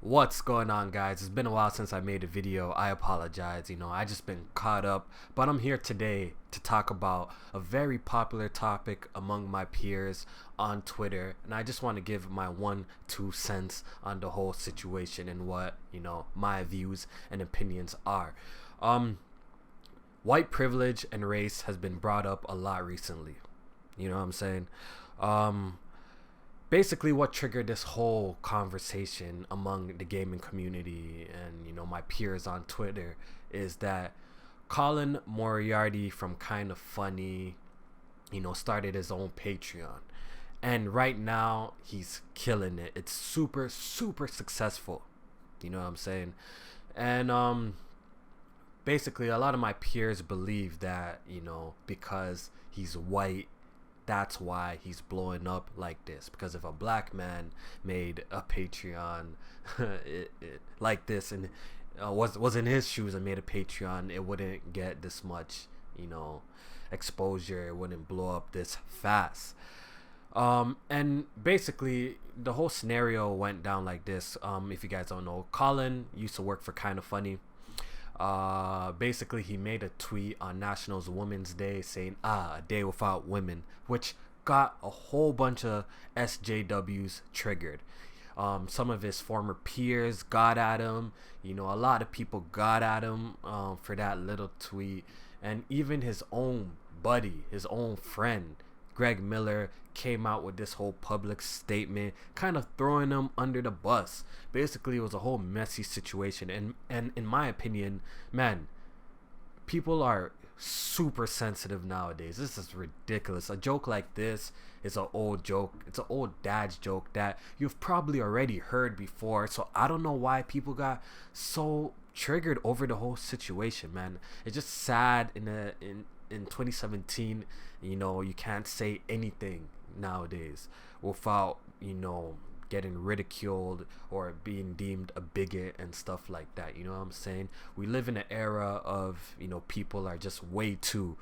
What's going on, guys? It's been a while since I made a video. I apologize. I just been caught up, but I'm here today to talk about a very popular topic among my peers on Twitter, and I just want to give my 1-2 cents on the whole situation and what, my views and opinions are. White privilege and race has been brought up a lot recently. You know what I'm saying? Basically what triggered this whole conversation among the gaming community and my peers on Twitter is that Colin Moriarty from Kind of Funny started his own Patreon, and right now he's killing it. It's super successful, you know what I'm saying? And basically a lot of my peers believe that because he's white, that's why he's blowing up like this. Because if a black man made a Patreon like this and was in his shoes and made a Patreon, it wouldn't get this much exposure. It wouldn't blow up this fast. And basically the whole scenario went down like this. If you guys don't know, Colin used to work for Kind of Funny. Basically he made a tweet on National Women's Day saying a day without women, which got a whole bunch of SJWs triggered. Some of his former peers got at him. A lot of people got at him for that little tweet, and even his own buddy, his own friend Greg Miller came out with this whole public statement, kind of throwing him under the bus. Basically, it was a whole messy situation, and in my opinion, man, people are super sensitive nowadays. This is ridiculous. A joke like this is an old joke. It's an old dad's joke that you've probably already heard before. So I don't know why people got so triggered over the whole situation, man. It's just sad in 2017, you can't say anything nowadays without, getting ridiculed or being deemed a bigot and stuff like that. You know what I'm saying? We live in an era of, people are just way too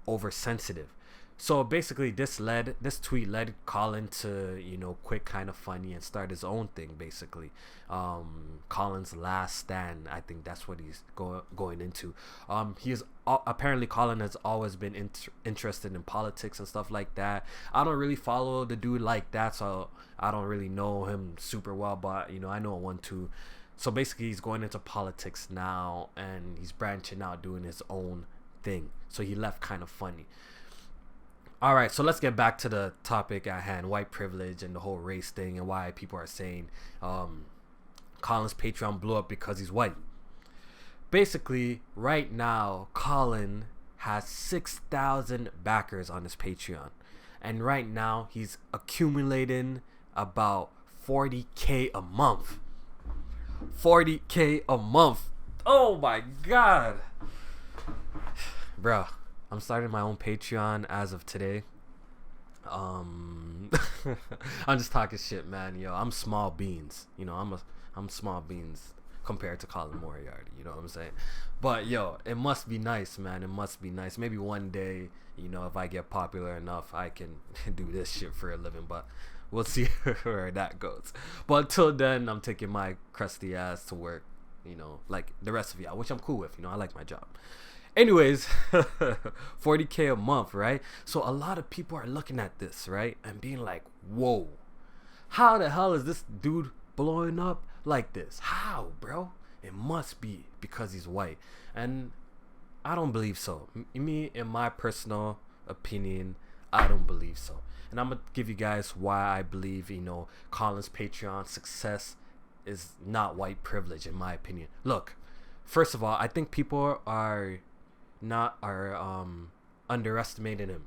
oversensitive. So basically this tweet led Colin to, quit Kind of Funny and start his own thing, basically. Colin's Last Stand, I think that's what he's going into. Apparently Colin has always been interested in politics and stuff like that. I don't really follow the dude like that, so I don't really know him super well, but I know one too. So basically he's going into politics now and he's branching out, doing his own thing. So he left Kind of Funny. All right, so let's get back to the topic at hand, white privilege and the whole race thing, and why people are saying Colin's Patreon blew up because he's white. Basically, right now, Colin has 6,000 backers on his Patreon, and right now he's accumulating about 40K a month. 40K a month. Oh my God, bro. I'm starting my own Patreon as of today. I'm just talking shit, man. I'm small beans. I'm small beans compared to Colin Moriarty. You know what I'm saying? But it must be nice, man. It must be nice. Maybe one day, if I get popular enough, I can do this shit for a living. But we'll see where that goes. But until then, I'm taking my crusty ass to work. Like the rest of y'all, which I'm cool with. I like my job. Anyways, 40K a month, right? So a lot of people are looking at this, right, and being like, whoa, how the hell is this dude blowing up like this? How, bro? It must be because he's white. And I don't believe so. Me, in my personal opinion, I don't believe so. And I'm gonna give you guys why I believe Colin's Patreon success is not white privilege, in my opinion. Look, first of all, I think people are underestimating him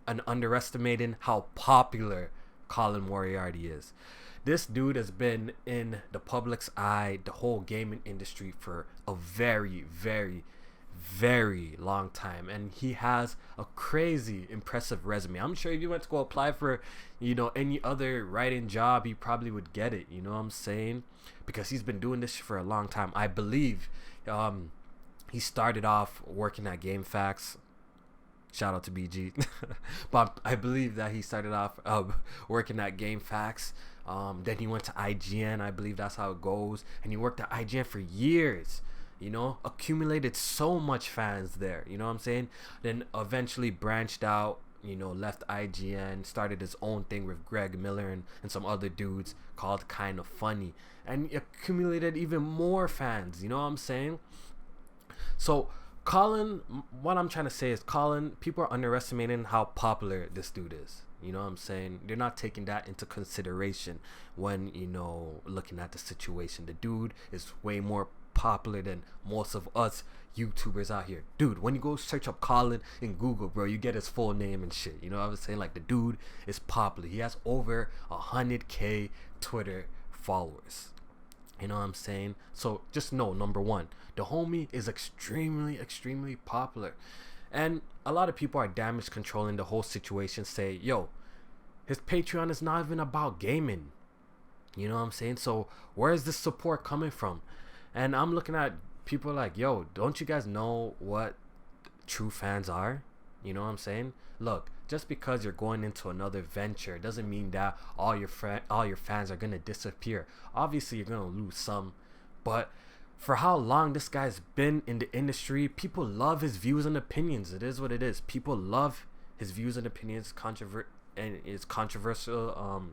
and underestimating how popular Colin Moriarty is. This dude has been in the public's eye, the whole gaming industry, for a very, very, very long time, and he has a crazy impressive resume. I'm sure if you went to go apply for any other writing job, he probably would get it. You know what I'm saying? Because he's been doing this for a long time. I believe he started off working at GameFAQs, Shout out to BG. But I believe that he started off working at GameFAQs. Then he went to IGN. I believe that's how it goes. And he worked at IGN for years. You know, accumulated so much fans there. You know what I'm saying? Then eventually branched out. You know, left IGN, started his own thing with Greg Miller and some other dudes called Kind of Funny, and accumulated even more fans. You know what I'm saying? So Colin, what I'm trying to say is, Colin, people are underestimating how popular this dude is. You know what I'm saying? They're not taking that into consideration when, you know, looking at the situation. The dude is way more popular than most of us YouTubers out here. Dude, when you go search up Colin in Google, bro, you get his full name and shit. You know what I'm saying? Like, the dude is popular. He has over 100K Twitter followers. You know what I'm saying? So just know, number one, the homie is extremely popular. And a lot of people are damage controlling the whole situation, say, yo, his Patreon is not even about gaming. You know what I'm saying? So where is this support coming from? And I'm looking at people like, yo, don't you guys know what true fans are? You know what I'm saying? Look, just because you're going into another venture doesn't mean that all your fans are gonna disappear. Obviously, you're gonna lose some, but for how long this guy's been in the industry, people love his views and opinions. It is what it is. People love his views and opinions, and his controversial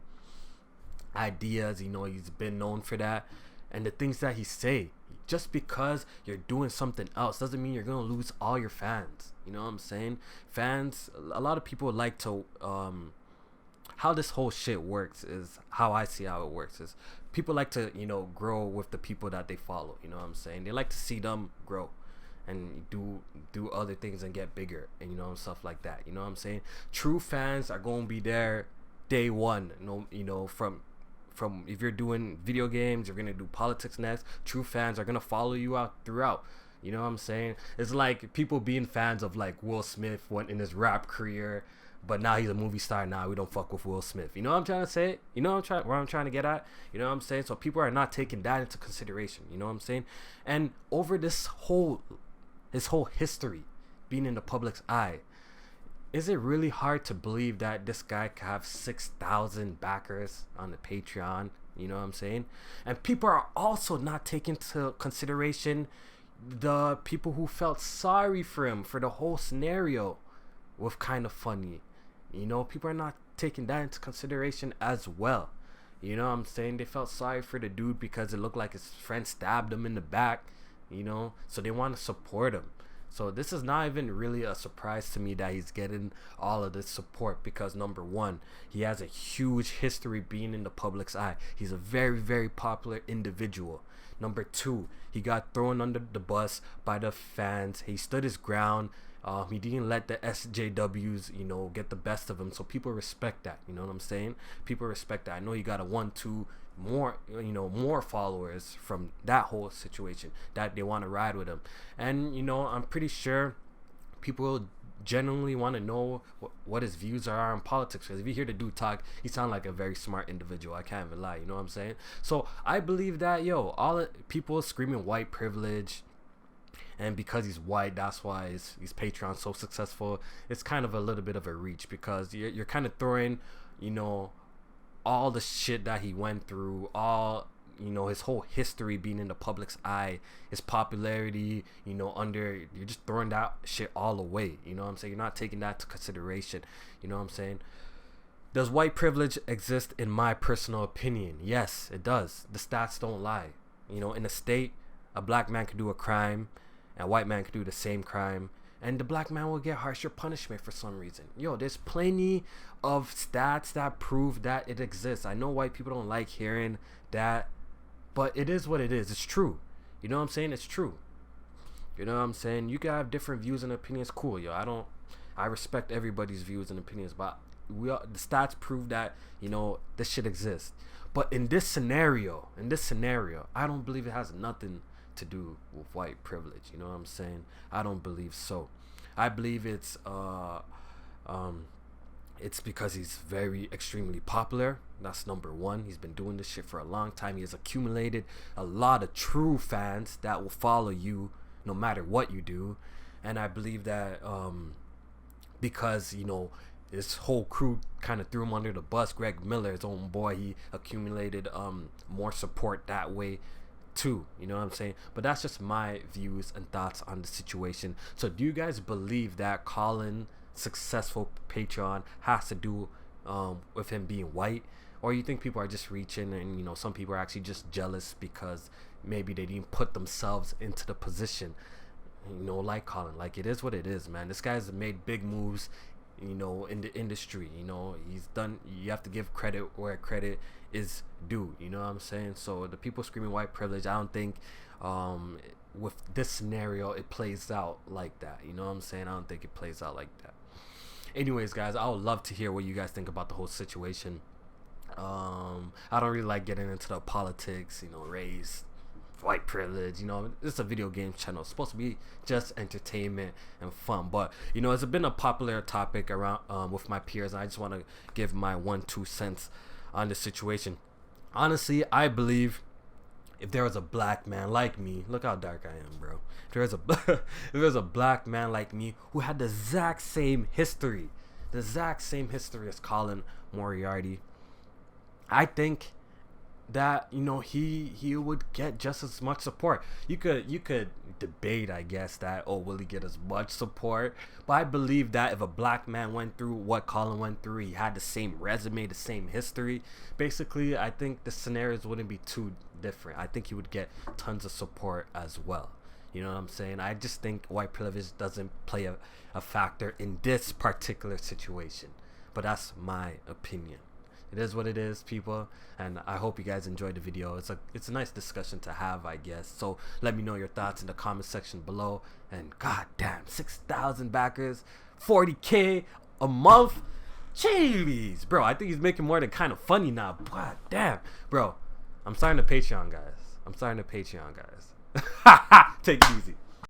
ideas. You know, he's been known for that, and the things that he say. Just because you're doing something else doesn't mean you're gonna lose all your fans. You know what I'm saying? Fans, a lot of people like to how this whole shit works is how I see how it works is people like to, you know, grow with the people that they follow. You know what I'm saying? They like to see them grow and do other things and get bigger, and, you know, stuff like that. You know what I'm saying? True fans are gonna be there day one. You know, from if you're doing video games, you're gonna do politics next. True fans are gonna follow you out throughout. You know what I'm saying? It's like people being fans of, like, Will Smith went in his rap career, but now he's a movie star. Now we don't fuck with Will Smith. You know what I'm trying to say? You know where I'm trying to get at? You know what I'm saying? So people are not taking that into consideration. You know what I'm saying? And over his whole history being in the public's eye, is it really hard to believe that this guy could have 6,000 backers on the Patreon? You know what I'm saying? And people are also not taking into consideration the people who felt sorry for him for the whole scenario with Kind of Funny. You know, people are not taking that into consideration as well. You know what I'm saying? They felt sorry for the dude because it looked like his friend stabbed him in the back, you know, so they want to support him. So this is not even really a surprise to me that he's getting all of this support, because number one, he has a huge history being in the public's eye. He's a very popular individual. Number two, he got thrown under the bus by the fans. He stood his ground. He didn't let the SJWs, you know, get the best of him. So people respect that. You know what I'm saying? People respect that. I know he got a 1-2 more followers from that whole situation that they want to ride with him. And, you know, I'm pretty sure people genuinely want to know what his views are on politics, because if you hear the dude talk, he sounds like a very smart individual. I can't even lie. You know what I'm saying? So I believe that, people screaming white privilege, and because he's white, that's why his Patreon's so successful. It's kind of a little bit of a reach, because you're kind of throwing, you know, all the shit that he went through, all, you know, his whole history being in the public's eye, his popularity, you know, you're just throwing that shit all away. You know what I'm saying? You're not taking that into consideration. You know what I'm saying? Does white privilege exist? In my personal opinion, yes, it does. The stats don't lie. You know, in a state, a black man could do a crime, and a white man could do the same crime, and the black man will get harsher punishment for some reason. There's plenty of stats that prove that it exists. I know white people don't like hearing that, but it is what it is. It's true. You know what I'm saying? It's true. You know what I'm saying? You can have different views and opinions. Cool, I respect everybody's views and opinions, but the stats prove that, you know, this shit exists. But in this scenario, I don't believe it has nothing to do with white privilege. You know what I'm saying? I don't believe so. I believe it's because he's very extremely popular. That's number one. He's been doing this shit for a long time. He has accumulated a lot of true fans that will follow you no matter what you do. And I believe that because, you know, his whole crew kind of threw him under the bus. Greg Miller, his own boy, he accumulated more support that way too. You know what I'm saying? But that's just my views and thoughts on the situation. So do you guys believe that Colin successful Patreon has to do with him being white, or you think people are just reaching, and, you know, some people are actually just jealous because maybe they didn't put themselves into the position, you know, like Colin? Like, it is what it is, man. This guy's made big moves, you know, in the industry. You know, he's done, you have to give credit where credit is due, you know what I'm saying? So the people screaming white privilege, I don't think with this scenario it plays out like that, you know what I'm saying? I don't think it plays out like that. Anyways, guys, I would love to hear what you guys think about the whole situation. I don't really like getting into the politics, you know, race, white privilege. You know, it's a video game channel. It's supposed to be just entertainment and fun. But, you know, it's been a popular topic around with my peers. And I just want to give my 2 cents on the situation. Honestly, I believe if there was a black man like me, look how dark I am, bro. If there was a black man like me who had the exact same history as Colin Moriarty, I think that, you know, he would get just as much support. You could debate, I guess, that, oh, will he get as much support? But I believe that if a black man went through what Colin went through, he had the same resume, the same history, basically, I think the scenarios wouldn't be too different. I think he would get tons of support as well. You know what I'm saying? I just think white privilege doesn't play a factor in this particular situation. But that's my opinion. It is what it is, people, and I hope you guys enjoyed the video. It's a nice discussion to have, I guess. So let me know your thoughts in the comment section below. And goddamn, 6,000 backers, 40K a month. Jeez, bro, I think he's making more than kind of funny now. God damn, bro, I'm starting to Patreon, guys. Take it easy.